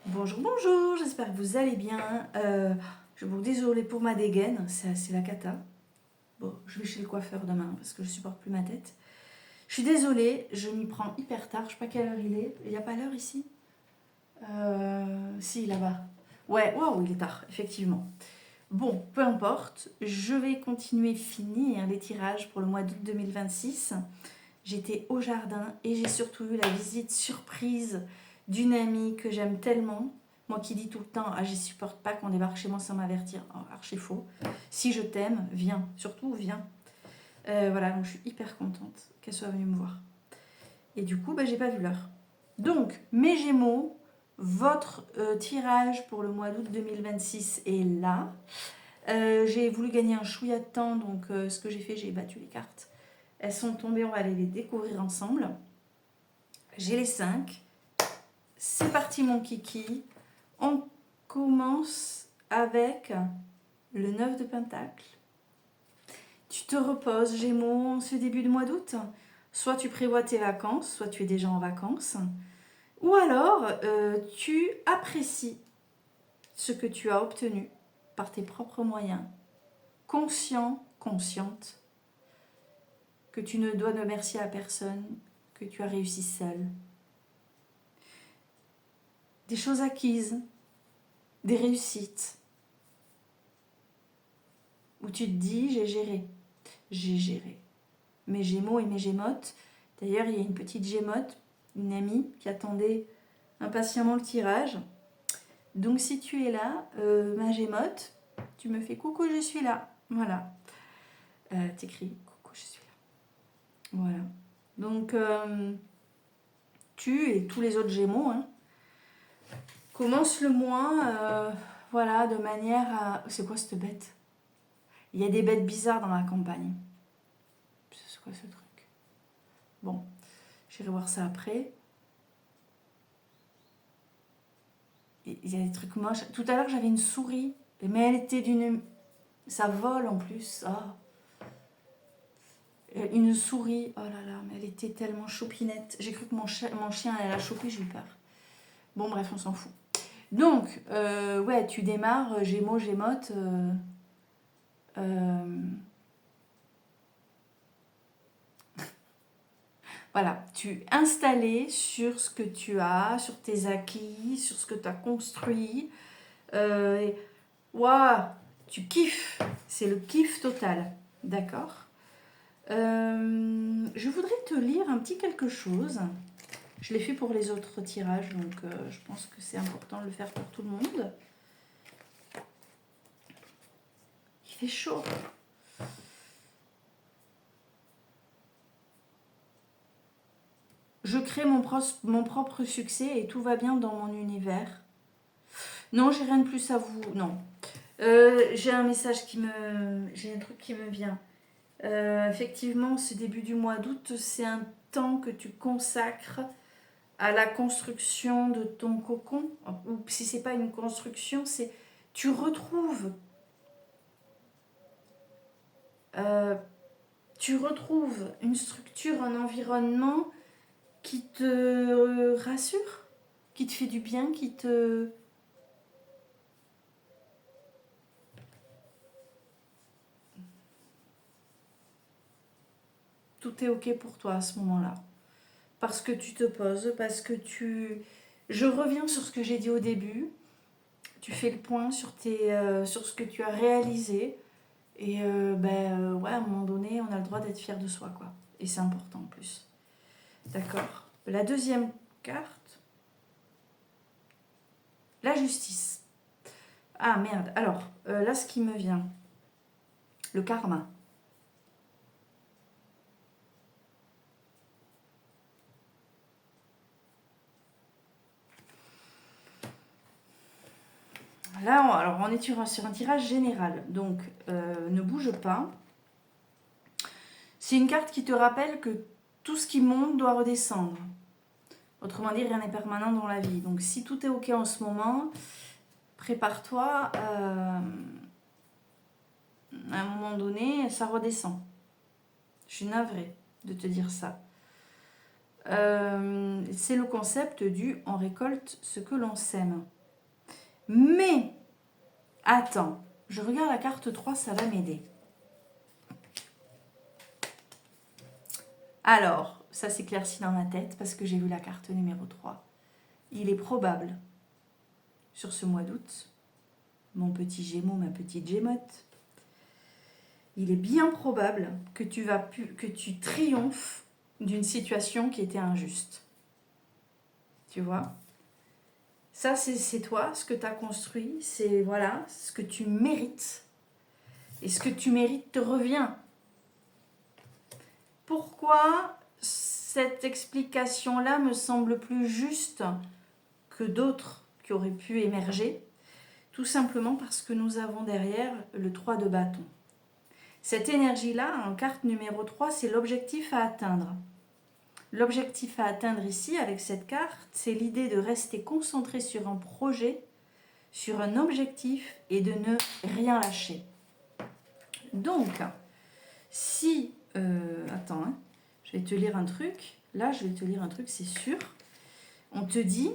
Bonjour, bonjour, j'espère que vous allez bien. Je vous désolée pour ma dégaine, c'est la cata. Bon, je vais chez le coiffeur demain parce que je supporte plus ma tête. Je suis désolée, je m'y prends hyper tard, je sais pas quelle heure il est. Il n'y a pas l'heure ici Si, là-bas. Ouais, waouh, il est tard, effectivement. Bon, peu importe, je vais continuer finir les tirages pour le mois d'août 2026. J'étais au jardin et j'ai surtout eu la visite surprise d'une amie que j'aime tellement. Moi qui dis tout le temps, ah, je supporte pas qu'on débarque chez moi sans m'avertir. Oh, archi faux. Si je t'aime, viens. Surtout, viens. Voilà, donc je suis hyper contente qu'elle soit venue me voir. Et du coup, j'ai pas vu l'heure. Donc, mes Gémeaux, votre tirage pour le mois d'août 2026 est là. J'ai voulu gagner un chouïa de temps, donc ce que j'ai fait, j'ai battu les cartes. Elles sont tombées, on va aller les découvrir ensemble. J'ai les 5. C'est parti mon kiki. On commence avec le 9 de Pentacle. Tu te reposes, Gémeaux, en ce début de mois d'août. Soit tu prévois tes vacances, soit tu es déjà en vacances. Ou alors, tu apprécies ce que tu as obtenu par tes propres moyens. Conscient, consciente, que tu ne dois de merci à personne, que tu as réussi seul. Des choses acquises, des réussites, où tu te dis j'ai géré. Mes Gémeaux et mes Gémotes. D'ailleurs, il y a une petite Gémote, une amie, qui attendait impatiemment le tirage. Donc si tu es là, ma Gémote, tu me fais coucou, je suis là. Voilà. T'écris coucou, je suis là. Voilà. Donc, tu et tous les autres Gémeaux, commence le mois, voilà, de manière à... C'est quoi cette bête? Il y a des bêtes bizarres dans la campagne. C'est quoi ce truc? Bon, j'irai voir ça après. Il y a des trucs moches. Tout à l'heure, j'avais une souris, mais elle était d'une... Ça vole en plus. Ah. Une souris, oh là là, mais elle était tellement choupinette. J'ai cru que mon chien elle a chopé, j'ai eu peur. Bon, bref, on s'en fout. Donc, ouais, tu démarres, Gémeaux, Gémote. Voilà, tu es installé sur ce que tu as, sur tes acquis, sur ce que tu as construit. Waouh, tu kiffes, c'est le kiff total, d'accord. Je voudrais te lire un petit quelque chose. Je l'ai fait pour les autres tirages, donc je pense que c'est important de le faire pour tout le monde. Il fait chaud. Je crée mon propre succès et tout va bien dans mon univers. Non, j'ai rien de plus à vous. Non. J'ai un message qui me... J'ai un truc qui me vient. Effectivement, ce début du mois d'août, c'est un temps que tu consacres à la construction de ton cocon. Ou si c'est pas une construction, c'est... Tu retrouves... tu retrouves une structure, un environnement qui te rassure, qui te fait du bien, qui te... Tout est ok pour toi à ce moment-là. Parce que tu te poses, parce que tu... Je reviens sur ce que j'ai dit au début. Tu fais le point sur ce que tu as réalisé. Et ouais, à un moment donné, on a le droit d'être fier de soi, quoi. Et c'est important en plus. D'accord. La deuxième carte, la justice. Ah merde, alors, là ce qui me vient, le karma. Là, alors on est sur un tirage général, donc ne bouge pas. C'est une carte qui te rappelle que tout ce qui monte doit redescendre. Autrement dit, rien n'est permanent dans la vie. Donc si tout est ok en ce moment, prépare-toi, à un moment donné, ça redescend. Je suis navrée de te dire ça. C'est le concept du on récolte ce que l'on sème. Mais, attends, je regarde la carte 3, ça va m'aider. Alors, ça s'éclaircit dans ma tête parce que j'ai vu la carte numéro 3. Il est probable, sur ce mois d'août, mon petit Gémeaux, ma petite Gémotte, il est bien probable que tu triomphes d'une situation qui était injuste. Tu vois? Ça, c'est toi, ce que tu as construit, c'est voilà, ce que tu mérites. Et ce que tu mérites te revient. Pourquoi cette explication-là me semble plus juste que d'autres qui auraient pu émerger? Tout simplement parce que nous avons derrière le 3 de bâton. Cette énergie-là, en carte numéro 3, c'est l'objectif à atteindre. L'objectif à atteindre ici, avec cette carte, c'est l'idée de rester concentré sur un projet, sur un objectif et de ne rien lâcher. Donc, si... attends, hein, je vais te lire un truc. Là, je vais te lire un truc, c'est sûr. On te dit,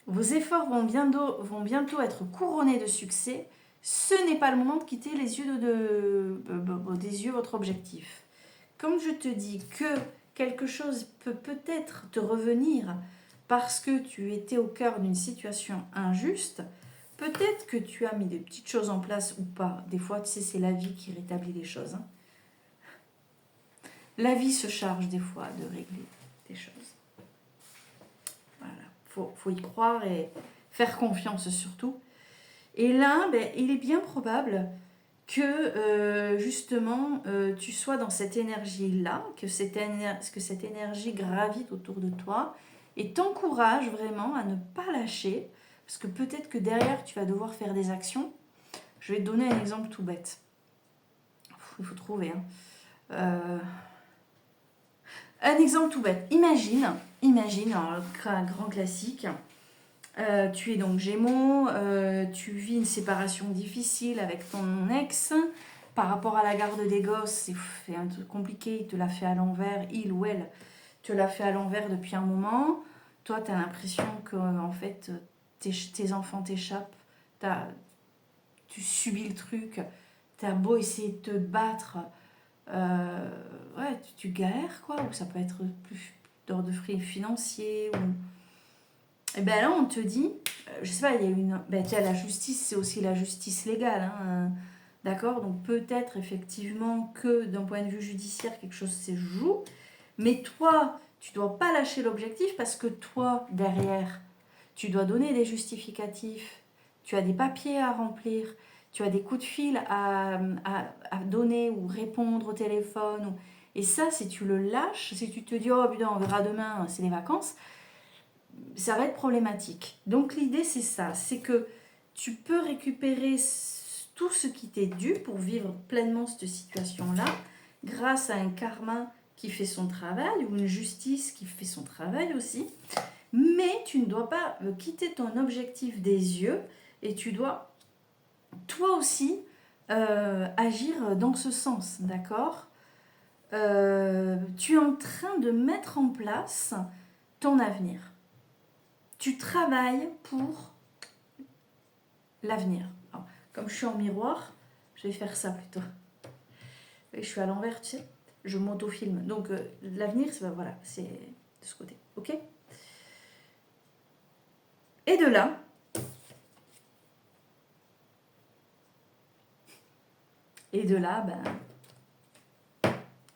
vos efforts vont bientôt être couronnés de succès. Ce n'est pas le moment de quitter les yeux des yeux votre objectif. Comme je te dis que quelque chose peut peut-être te revenir parce que tu étais au cœur d'une situation injuste, peut-être que tu as mis des petites choses en place ou pas. Des fois, tu sais, c'est la vie qui rétablit les choses. Hein. La vie se charge des fois de régler des choses. Voilà, faut y croire et faire confiance surtout. Et là, il est bien probable que justement tu sois dans cette énergie-là, que cette énergie gravite autour de toi et t'encourage vraiment à ne pas lâcher, parce que peut-être que derrière tu vas devoir faire des actions. Je vais te donner un exemple tout bête. Il faut trouver. Hein. Un exemple tout bête. Imagine, alors, un grand classique. Tu es donc Gémeaux, tu vis une séparation difficile avec ton ex. Par rapport à la garde des gosses, c'est un truc compliqué, il te l'a fait à l'envers, il ou elle te l'a fait à l'envers depuis un moment. Toi, tu as l'impression que en fait, tes enfants t'échappent, tu subis le truc, tu as beau essayer de te battre, ouais, tu galères quoi, ou ça peut être plus d'ordre financier, ou... Et bien là, on te dit, je sais pas, il y a une... Ben, tiens, la justice, c'est aussi la justice légale, hein, d'accord? Donc peut-être effectivement que d'un point de vue judiciaire, quelque chose se joue, mais toi, tu dois pas lâcher l'objectif parce que toi, derrière, tu dois donner des justificatifs, tu as des papiers à remplir, tu as des coups de fil à donner ou répondre au téléphone. Et ça, si tu le lâches, si tu te dis, oh putain, on verra demain, c'est les vacances, ça va être problématique. Donc l'idée c'est ça, c'est que tu peux récupérer tout ce qui t'est dû pour vivre pleinement cette situation-là grâce à un karma qui fait son travail ou une justice qui fait son travail aussi. Mais tu ne dois pas quitter ton objectif des yeux et tu dois toi aussi agir dans ce sens, d'accord? Tu es en train de mettre en place ton avenir. Tu travailles pour l'avenir. Alors, comme je suis en miroir, je vais faire ça plutôt. Et je suis à l'envers, tu sais. Je m'auto-filme. Donc, l'avenir, voilà, c'est de ce côté. Ok? Et de là,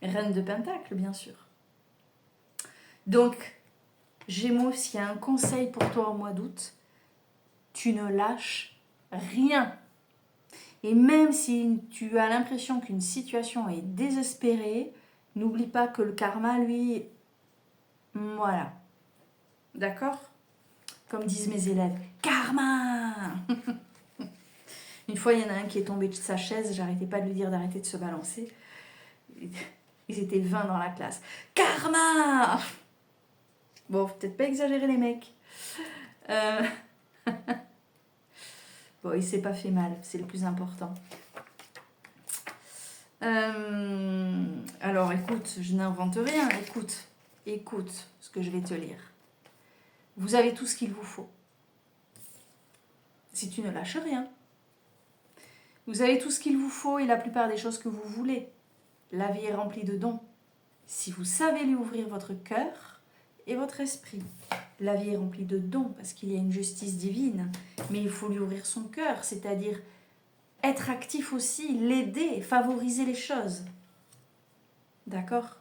reine de Pentacle, bien sûr. Donc, Gémeaux, s'il y a un conseil pour toi au mois d'août, tu ne lâches rien. Et même si tu as l'impression qu'une situation est désespérée, n'oublie pas que le karma, lui, voilà. D'accord? Comme disent mes élèves, karma! Une fois, il y en a un qui est tombé de sa chaise, j'arrêtais pas de lui dire d'arrêter de se balancer. Ils étaient 20 dans la classe. Karma! Bon, faut peut-être pas exagérer les mecs. Bon, il s'est pas fait mal, c'est le plus important. Alors, écoute, je n'invente rien. Écoute ce que je vais te lire. Vous avez tout ce qu'il vous faut. si tu ne lâches rien. Vous avez tout ce qu'il vous faut et la plupart des choses que vous voulez. La vie est remplie de dons. Si vous savez lui ouvrir votre cœur et votre esprit, la vie est remplie de dons parce qu'il y a une justice divine, mais il faut lui ouvrir son cœur, c'est-à-dire être actif aussi, l'aider, favoriser les choses. D'accord?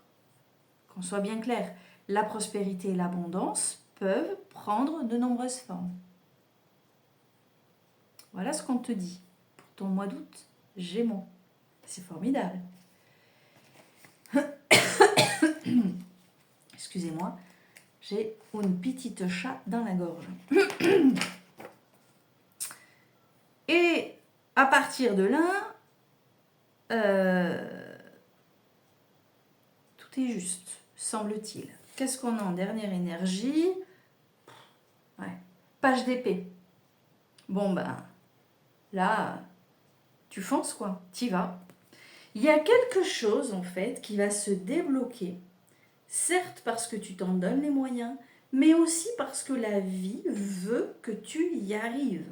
Qu'on soit bien clair, la prospérité et l'abondance peuvent prendre de nombreuses formes. Voilà ce qu'on te dit pour ton mois d'août, Gémeaux. C'est formidable. Excusez-moi, j'ai une petite chat dans la gorge. Et à partir de là, tout est juste, semble-t-il. Qu'est-ce qu'on a en dernière énergie? Ouais. Page d'épée. Bon ben, là, tu fonces quoi, t'y vas. Il y a quelque chose en fait qui va se débloquer, certes parce que tu t'en donnes les moyens, mais aussi parce que la vie veut que tu y arrives.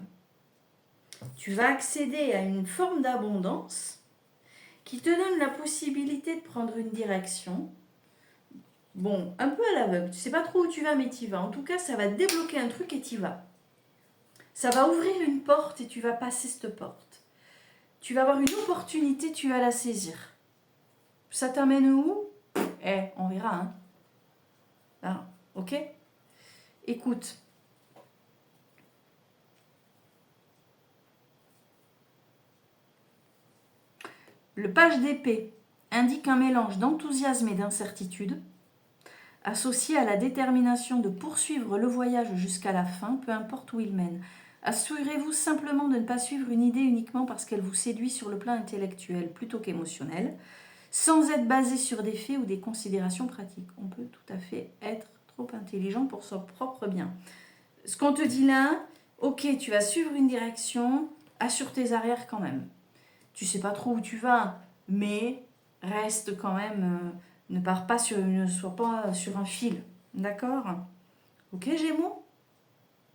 Tu vas accéder à une forme d'abondance qui te donne la possibilité de prendre une direction. Bon, un peu à l'aveugle, tu sais pas trop où tu vas, mais tu y vas. En tout cas, ça va débloquer un truc et tu y vas. Ça va ouvrir une porte et tu vas passer cette porte. Tu vas avoir une opportunité, tu vas la saisir. Ça t'amène où? On verra, hein. Ah, ok? Écoute. Le page d'épée indique un mélange d'enthousiasme et d'incertitude, associé à la détermination de poursuivre le voyage jusqu'à la fin, peu importe où il mène. Assurez-vous simplement de ne pas suivre une idée uniquement parce qu'elle vous séduit sur le plan intellectuel plutôt qu'émotionnel, sans être basé sur des faits ou des considérations pratiques. On peut tout à fait être trop intelligent pour son propre bien. Ce qu'on te dit là, ok, tu vas suivre une direction, assure tes arrières quand même. Tu sais pas trop où tu vas, mais reste quand même, ne sois pas sur un fil, d'accord? Ok, Gémeaux?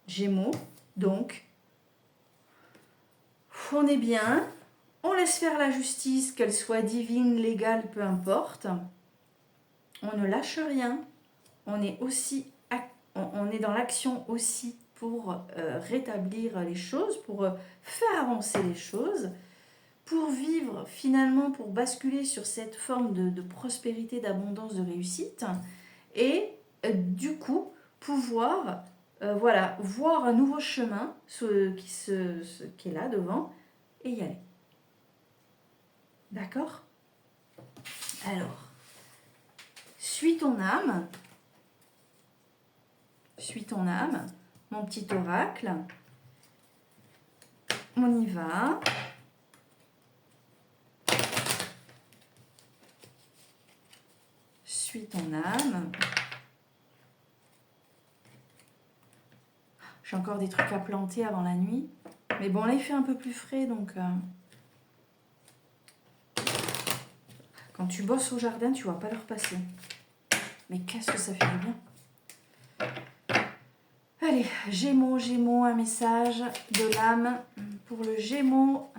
Gémeaux, donc, on est bien, on laisse faire la justice, qu'elle soit divine, légale, peu importe. On ne lâche rien, on est dans l'action aussi pour rétablir les choses, pour faire avancer les choses, pour vivre finalement, pour basculer sur cette forme de prospérité, d'abondance, de réussite, et du coup pouvoir voir un nouveau chemin qui est là devant et y aller. D'accord? Alors, suis ton âme, mon petit oracle, on y va. Suis ton âme. J'ai encore des trucs à planter avant la nuit. Mais bon, là, il fait un peu plus frais, donc... Quand tu bosses au jardin, tu vois pas l'heure passer. Mais qu'est-ce que ça fait du bien. Allez, Gémeaux, un message de l'âme pour le Gémeaux.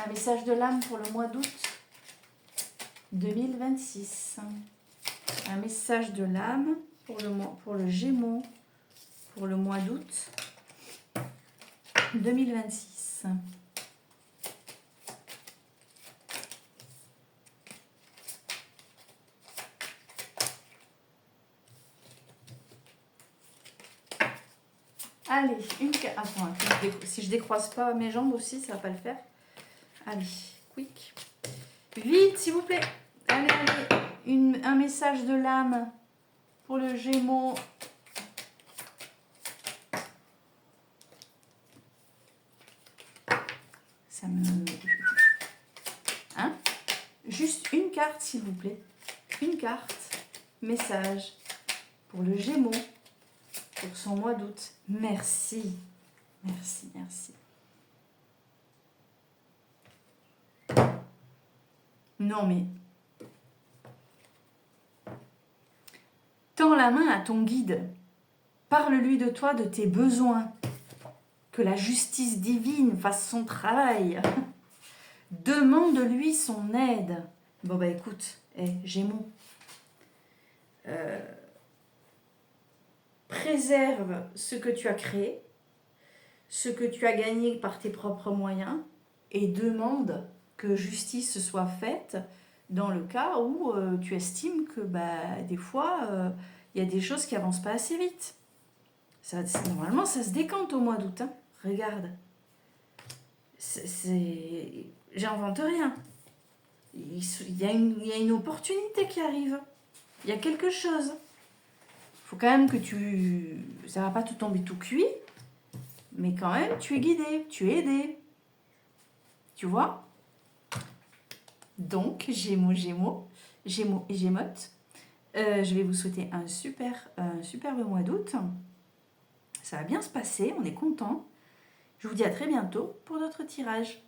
Un message de l'âme pour le mois d'août 2026. Un message de l'âme pour le Gémeaux pour le mois d'août 2026. Allez, attends, si je décroise pas mes jambes aussi, ça va pas le faire. Allez, quick. Vite, s'il vous plaît. Allez, un message de l'âme pour le Gémeaux. Ça me... Hein? Juste une carte, s'il vous plaît. Une carte. Message pour le Gémeaux. Pour son mois d'août. Merci. Merci, merci. Non mais... Tends la main à ton guide. Parle-lui de toi, de tes besoins. que la justice divine fasse son travail. Demande-lui son aide. Bon bah écoute, Gémeaux. Préserve ce que tu as créé, ce que tu as gagné par tes propres moyens, et demande que justice soit faite dans le cas où tu estimes que des fois, il y a des choses qui avancent pas assez vite. Normalement, ça se décante au mois d'août. Hein. Regarde. J'invente rien. Il y a une opportunité qui arrive. Il y a quelque chose. Faut quand même que ça va pas te tomber tout cuit, mais quand même, tu es guidé, tu es aidé. Tu vois? Donc, Gémeaux et Gémeaux, je vais vous souhaiter un superbe mois d'août. Ça va bien se passer, on est content. Je vous dis à très bientôt pour d'autres tirages.